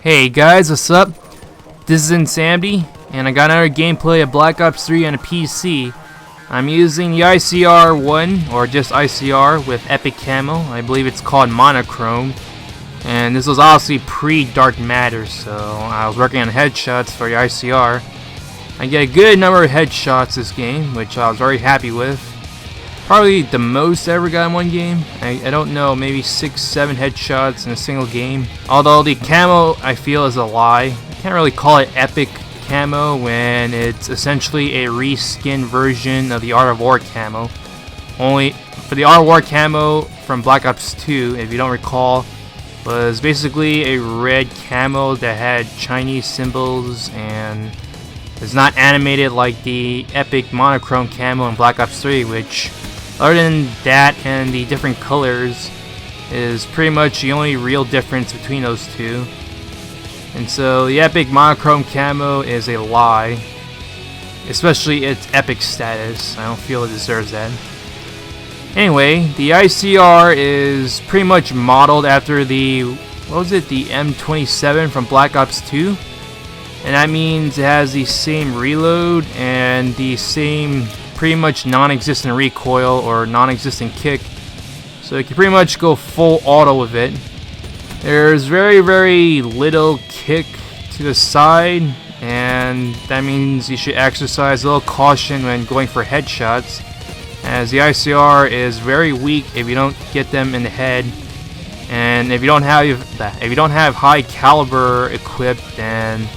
Hey guys, what's up? This is Insanity, and I got another gameplay of Black Ops 3 on a PC. I'm using the ICR-1, or just ICR, with epic camo. I believe it's called monochrome. And this was obviously pre-Dark Matter, so I was working on headshots for the ICR. I get a good number of headshots this game, which I was very happy with. Probably the most I ever got in one game. I don't know, maybe 6-7 headshots in a single game. Although the camo I feel is a lie. I can't really call it epic camo when it's essentially a reskin version of the Art of War camo. Only for the Art of War camo from Black Ops 2, if you don't recall, was basically a red camo that had Chinese symbols and is not animated like the epic monochrome camo in Black Ops 3, which, other than that and the different colors, is pretty much the only real difference between those two. And so the epic monochrome camo is a lie, especially its epic status. I don't feel it deserves that. Anyway, the ICR is pretty much modeled after the, the M27 from Black Ops 2. And that means it has the same reload and the same pretty much non-existent recoil or non-existent kick. So you can pretty much go full auto with it. There's very little kick to the side, and that means you should exercise a little caution when going for headshots, as the ICR is very weak if you don't get them in the head. And if you don't have high caliber equipped, then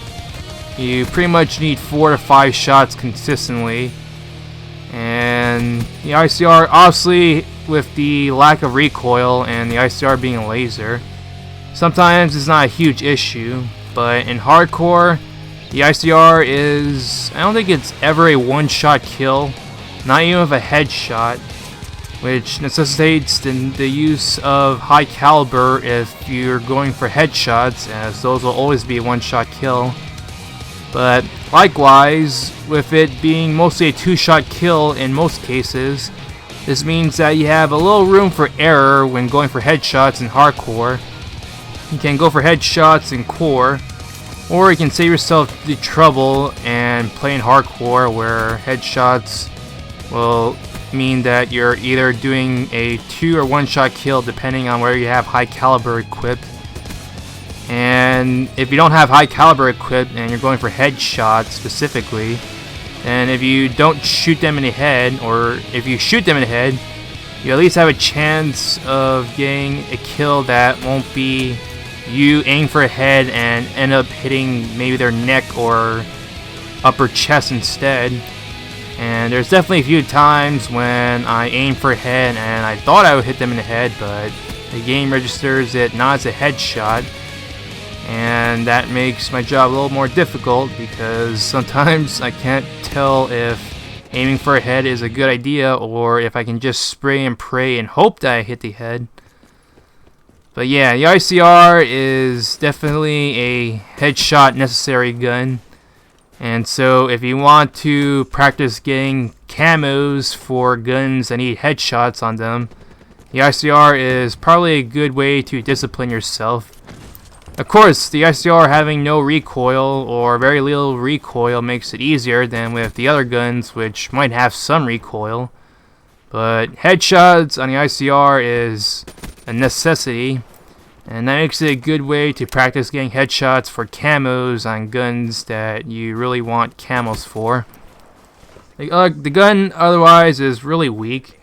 you pretty much need 4 to 5 shots consistently. And the ICR, obviously, with the lack of recoil and the ICR being a laser, sometimes it's not a huge issue. But in hardcore, the ICR is, I don't think it's ever a one-shot kill, not even with a headshot, which necessitates the use of high caliber if you're going for headshots, as those will always be a one-shot kill. But likewise, with it being mostly a 2-shot kill in most cases, this means that you have a little room for error when going for headshots in hardcore. You can go for headshots in core, or you can save yourself the trouble and play in hardcore, where headshots will mean that you're either doing a 2 or 1-shot kill depending on where you have high caliber equipped. And if you don't have high caliber equipped and you're going for headshots specifically, and if you don't shoot them in the head, or if you shoot them in the head, you at least have a chance of getting a kill that won't be you aim for a head and end up hitting maybe their neck or upper chest instead. And there's definitely a few times when I aim for a head and I thought I would hit them in the head, but the game registers it not as a headshot. And that makes my job a little more difficult, because sometimes I can't tell if aiming for a head is a good idea or if I can just spray and pray and hope that I hit the head. But yeah, the ICR is definitely a headshot necessary gun. And so if you want to practice getting camos for guns that need headshots on them, the ICR is probably a good way to discipline yourself. Of course, the ICR having no recoil or very little recoil makes it easier than with the other guns, which might have some recoil. But headshots on the ICR is a necessity, and that makes it a good way to practice getting headshots for camos on guns that you really want camos for. The gun otherwise is really weak,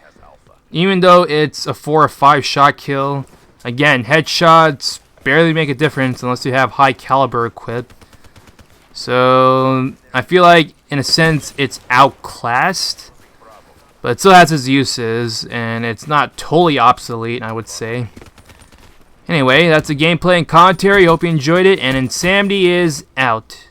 even though it's a 4 or 5 shot kill. Again, headshots barely make a difference unless you have high caliber equipped. So I feel like in a sense it's outclassed, but it still has its uses and it's not totally obsolete, I would say. Anyway, that's the gameplay and commentary. Hope you enjoyed it, and Insanity is out.